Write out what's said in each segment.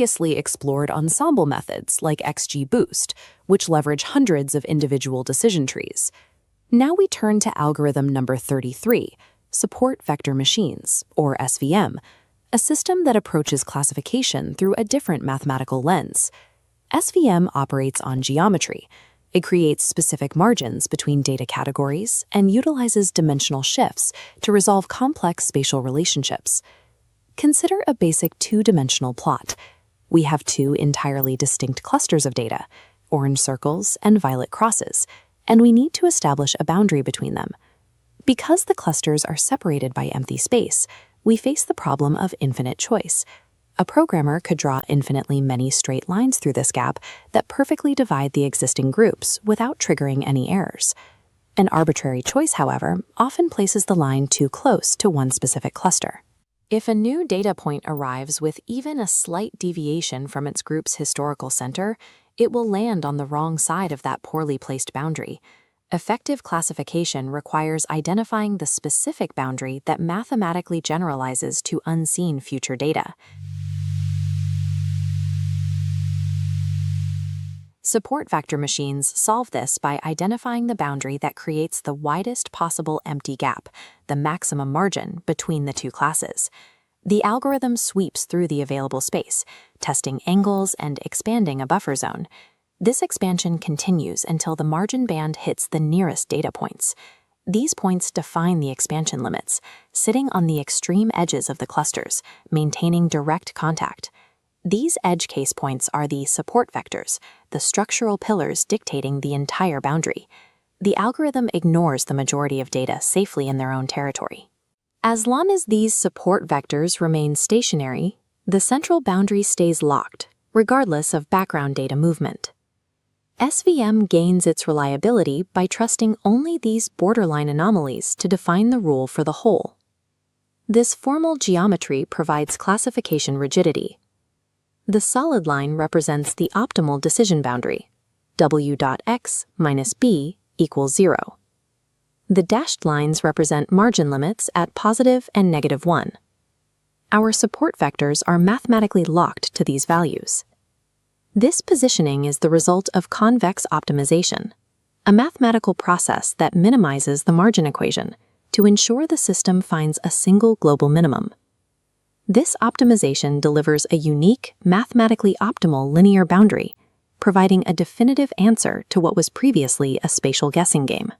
previously explored ensemble methods like XGBoost, which leverage hundreds of individual decision trees. Now we turn to algorithm number 33, support vector machines, or SVM, a system that approaches classification through a different mathematical lens. SVM operates on geometry. It creates specific margins between data categories and utilizes dimensional shifts to resolve complex spatial relationships. Consider a basic two-dimensional plot. We have two entirely distinct clusters of data, orange circles and violet crosses, and we need to establish a boundary between them. Because the clusters are separated by empty space, we face the problem of infinite choice. A programmer could draw infinitely many straight lines through this gap that perfectly divide the existing groups without triggering any errors. An arbitrary choice, however, often places the line too close to one specific cluster. If a new data point arrives with even a slight deviation from its group's historical center, it will land on the wrong side of that poorly placed boundary. Effective classification requires identifying the specific boundary that mathematically generalizes to unseen future data. Support vector machines solve this by identifying the boundary that creates the widest possible empty gap, the maximum margin, between the two classes. The algorithm sweeps through the available space, testing angles and expanding a buffer zone. This expansion continues until the margin band hits the nearest data points. These points define the expansion limits, sitting on the extreme edges of the clusters, maintaining direct contact. These edge case points are the support vectors, the structural pillars dictating the entire boundary. The algorithm ignores the majority of data safely in their own territory. As long as these support vectors remain stationary, the central boundary stays locked, regardless of background data movement. SVM gains its reliability by trusting only these borderline anomalies to define the rule for the whole. This formal geometry provides classification rigidity. The solid line represents the optimal decision boundary, w.x minus b equals 0. The dashed lines represent margin limits at positive and negative 1. Our support vectors are mathematically locked to these values. This positioning is the result of convex optimization, a mathematical process that minimizes the margin equation to ensure the system finds a single global minimum. This optimization delivers a unique, mathematically optimal linear boundary, providing a definitive answer to what was previously a spatial guessing game.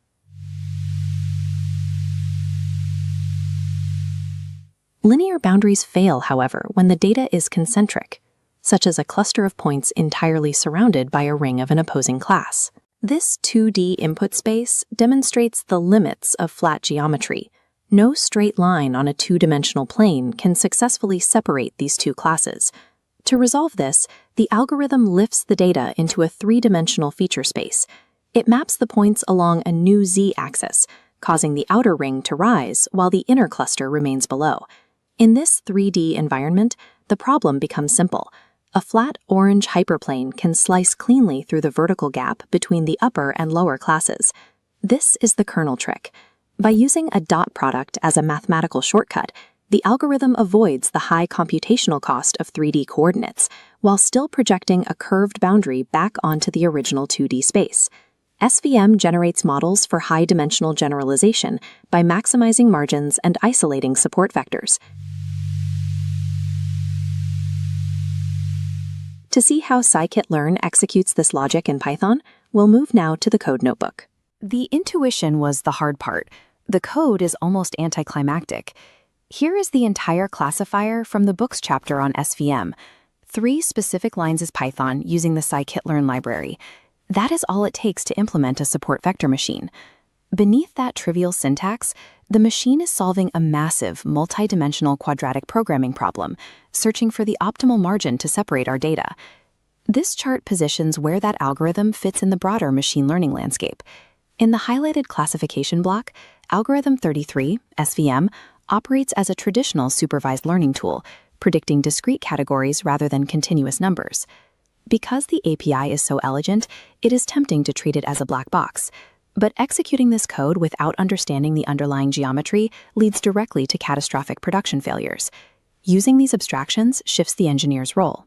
Linear boundaries fail, however, when the data is concentric, such as a cluster of points entirely surrounded by a ring of an opposing class. This 2D input space demonstrates the limits of flat geometry. No straight line on a two-dimensional plane can successfully separate these two classes. To resolve this, the algorithm lifts the data into a three-dimensional feature space. It maps the points along a new z-axis, causing the outer ring to rise while the inner cluster remains below. In this 3D environment, the problem becomes simple. A flat orange hyperplane can slice cleanly through the vertical gap between the upper and lower classes. This is the kernel trick. By using a dot product as a mathematical shortcut, the algorithm avoids the high computational cost of 3D coordinates, while still projecting a curved boundary back onto the original 2D space. SVM generates models for high-dimensional generalization by maximizing margins and isolating support vectors. To see how scikit-learn executes this logic in Python, we'll move now to the code notebook. The intuition was the hard part. The code is almost anticlimactic. Here is the entire classifier from the books chapter on SVM. 3 specific lines is Python using the scikit-learn library. That is all it takes to implement a support vector machine. Beneath that trivial syntax, the machine is solving a massive, multi-dimensional quadratic programming problem, searching for the optimal margin to separate our data. This chart positions where that algorithm fits in the broader machine learning landscape. In the highlighted classification block, Algorithm 33, SVM, operates as a traditional supervised learning tool, predicting discrete categories rather than continuous numbers. Because the API is so elegant, it is tempting to treat it as a black box. But executing this code without understanding the underlying geometry leads directly to catastrophic production failures. Using these abstractions shifts the engineer's role.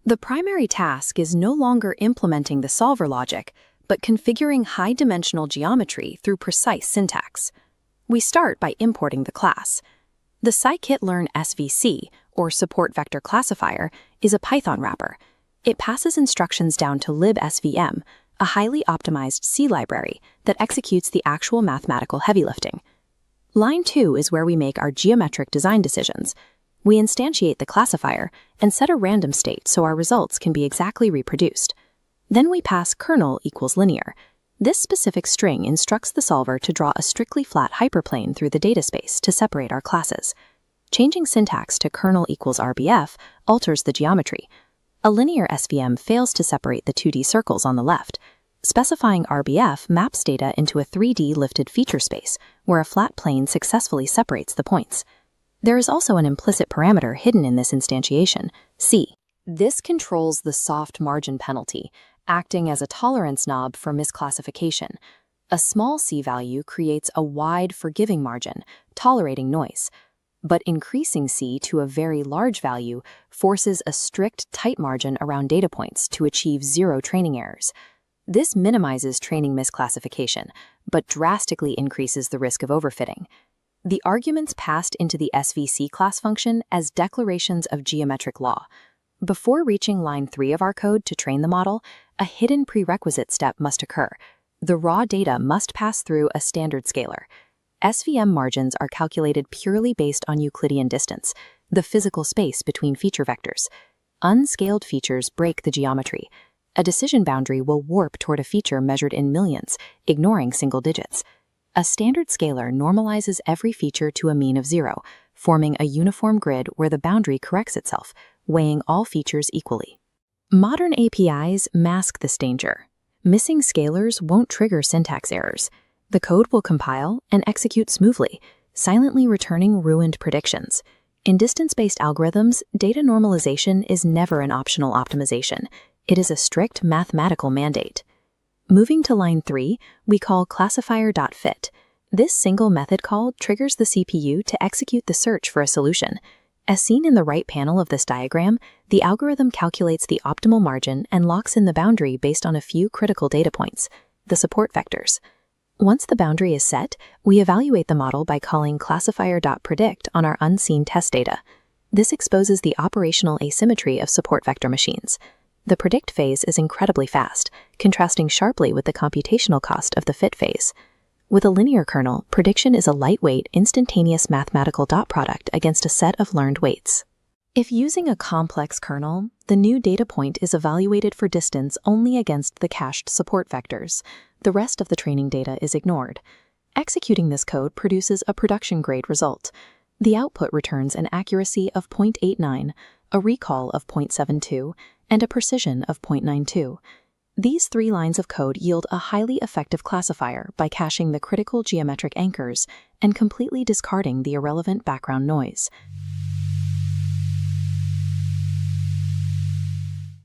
The primary task is no longer implementing the solver logic, but configuring high-dimensional geometry through precise syntax. We start by importing the class. The scikit-learn SVC, or support vector classifier, is a Python wrapper. It passes instructions down to libsvm, a highly optimized C library that executes the actual mathematical heavy lifting. Line 2 is where we make our geometric design decisions. We instantiate the classifier and set a random state so our results can be exactly reproduced. Then we pass kernel equals linear. This specific string instructs the solver to draw a strictly flat hyperplane through the data space to separate our classes. Changing syntax to kernel equals RBF alters the geometry. A linear SVM fails to separate the 2D circles on the left. Specifying RBF maps data into a 3D lifted feature space, where a flat plane successfully separates the points. There is also an implicit parameter hidden in this instantiation, C. This controls the soft margin penalty, acting as a tolerance knob for misclassification. A small C value creates a wide forgiving margin, tolerating noise. But increasing C to a very large value forces a strict tight margin around data points to achieve zero training errors. This minimizes training misclassification, but drastically increases the risk of overfitting. The arguments passed into the SVC class function as declarations of geometric law. Before reaching line 3 of our code to train the model, a hidden prerequisite step must occur. The raw data must pass through a standard scaler. SVM margins are calculated purely based on Euclidean distance, the physical space between feature vectors. Unscaled features break the geometry. A decision boundary will warp toward a feature measured in millions, ignoring single digits. A standard scaler normalizes every feature to a mean of 0, forming a uniform grid where the boundary corrects itself, weighing all features equally. Modern APIs mask this danger. Missing scalars won't trigger syntax errors. The code will compile and execute smoothly, silently returning ruined predictions. In distance-based algorithms, data normalization is never an optional optimization. It is a strict mathematical mandate. Moving to line 3, we call classifier.fit. This single method call triggers the CPU to execute the search for a solution. As seen in the right panel of this diagram, the algorithm calculates the optimal margin and locks in the boundary based on a few critical data points, the support vectors. Once the boundary is set, we evaluate the model by calling classifier.predict on our unseen test data. This exposes the operational asymmetry of support vector machines. The predict phase is incredibly fast, contrasting sharply with the computational cost of the fit phase. With a linear kernel, prediction is a lightweight, instantaneous mathematical dot product against a set of learned weights. If using a complex kernel, the new data point is evaluated for distance only against the cached support vectors. The rest of the training data is ignored. Executing this code produces a production-grade result. The output returns an accuracy of 0.89, a recall of 0.72, and a precision of 0.92. These 3 lines of code yield a highly effective classifier by caching the critical geometric anchors and completely discarding the irrelevant background noise.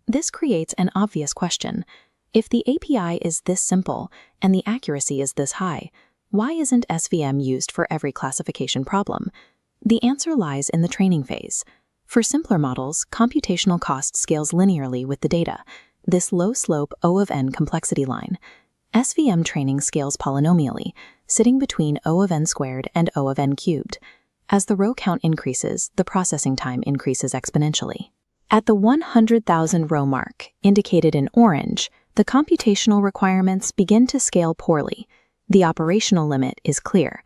This creates an obvious question. If the API is this simple and the accuracy is this high, why isn't SVM used for every classification problem? The answer lies in the training phase. For simpler models, computational cost scales linearly with the data, this low-slope O of n complexity line. SVM training scales polynomially, sitting between O of n squared and O of n cubed. As the row count increases, the processing time increases exponentially. At the 100,000 row mark, indicated in orange, the computational requirements begin to scale poorly. The operational limit is clear.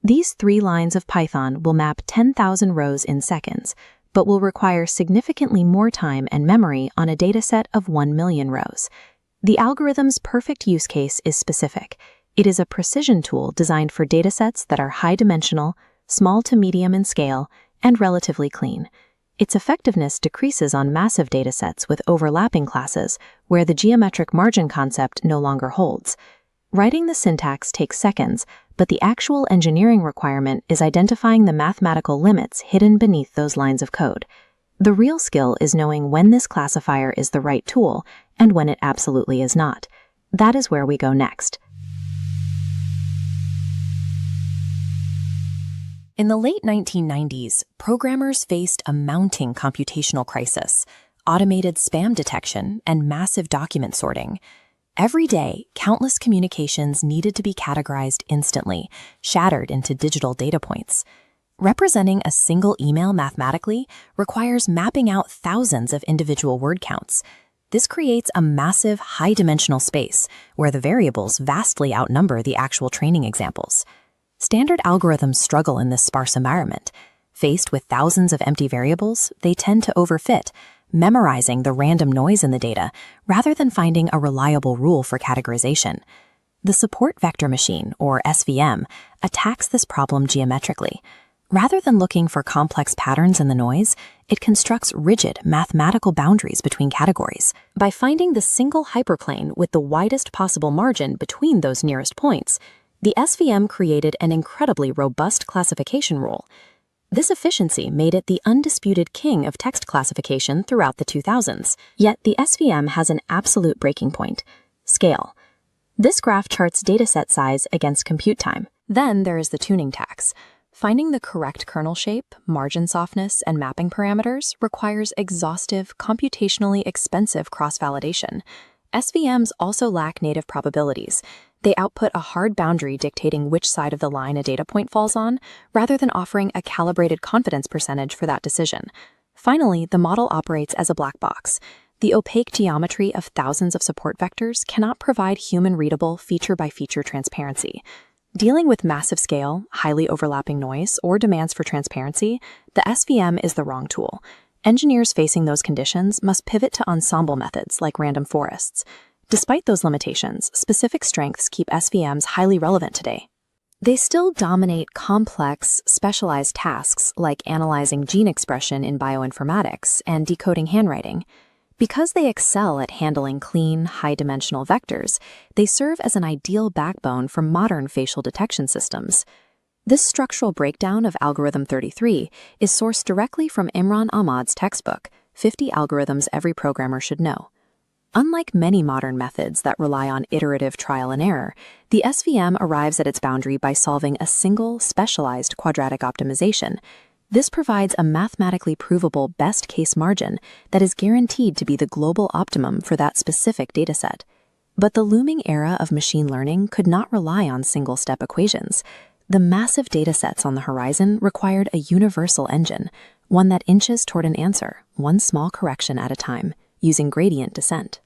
These 3 lines of Python will map 10,000 rows in seconds, but will require significantly more time and memory on a dataset of 1 million rows. The algorithm's perfect use case is specific. It is a precision tool designed for datasets that are high-dimensional, small to medium in scale, and relatively clean. Its effectiveness decreases on massive datasets with overlapping classes, where the geometric margin concept no longer holds. Writing the syntax takes seconds, but the actual engineering requirement is identifying the mathematical limits hidden beneath those lines of code. The real skill is knowing when this classifier is the right tool and when it absolutely is not. That is where we go next. In the late 1990s, programmers faced a mounting computational crisis. automated spam detection, and massive document sorting. Every day, countless communications needed to be categorized instantly, shattered into digital data points. Representing a single email mathematically requires mapping out thousands of individual word counts. This creates a massive, high-dimensional space where the variables vastly outnumber the actual training examples. Standard algorithms struggle in this sparse environment. Faced with thousands of empty variables, they tend to overfit, memorizing the random noise in the data rather than finding a reliable rule for categorization. The support vector machine, or SVM, attacks this problem geometrically. Rather than looking for complex patterns in the noise, it constructs rigid mathematical boundaries between categories. By finding the single hyperplane with the widest possible margin between those nearest points, the SVM created an incredibly robust classification rule. This efficiency made it the undisputed king of text classification throughout the 2000s. Yet the SVM has an absolute breaking point: scale. This graph charts dataset size against compute time. Then there is the tuning tax. Finding the correct kernel shape, margin softness, and mapping parameters requires exhaustive, computationally expensive cross-validation. SVMs also lack native probabilities. They output a hard boundary dictating which side of the line a data point falls on, rather than offering a calibrated confidence percentage for that decision. Finally, the model operates as a black box. The opaque geometry of thousands of support vectors cannot provide human-readable, feature-by-feature transparency. Dealing with massive scale, highly overlapping noise, or demands for transparency, the SVM is the wrong tool. Engineers facing those conditions must pivot to ensemble methods like random forests. Despite those limitations, specific strengths keep SVMs highly relevant today. They still dominate complex, specialized tasks like analyzing gene expression in bioinformatics and decoding handwriting. Because they excel at handling clean, high-dimensional vectors, they serve as an ideal backbone for modern facial detection systems. This structural breakdown of Algorithm 33 is sourced directly from Imran Ahmad's textbook, 50 Algorithms Every Programmer Should Know. Unlike many modern methods that rely on iterative trial and error, the SVM arrives at its boundary by solving a single, specialized quadratic optimization. This provides a mathematically provable best-case margin that is guaranteed to be the global optimum for that specific dataset. But the looming era of machine learning could not rely on single-step equations. The massive datasets on the horizon required a universal engine, one that inches toward an answer, one small correction at a time, using gradient descent.